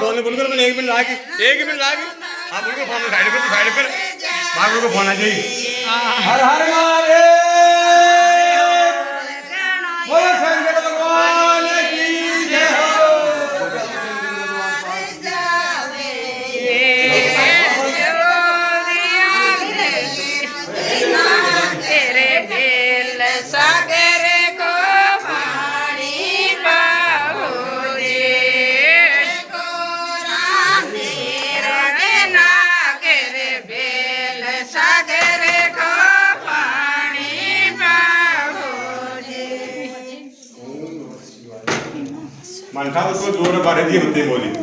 phone बिल्कुल मैंने 1 minute लाके 1 मिनट लाके आप बिल्कुल फोन साइड पर मां बिल्कुल फोन आ जाइए हर हर महादेव बोलो शंकर भगवान की जय हो तेरे बेल सागर को पानी पाओ रे को नागर बेल सागर को पानी पाओ रे मनता उसको जोर बारे दी होते बोली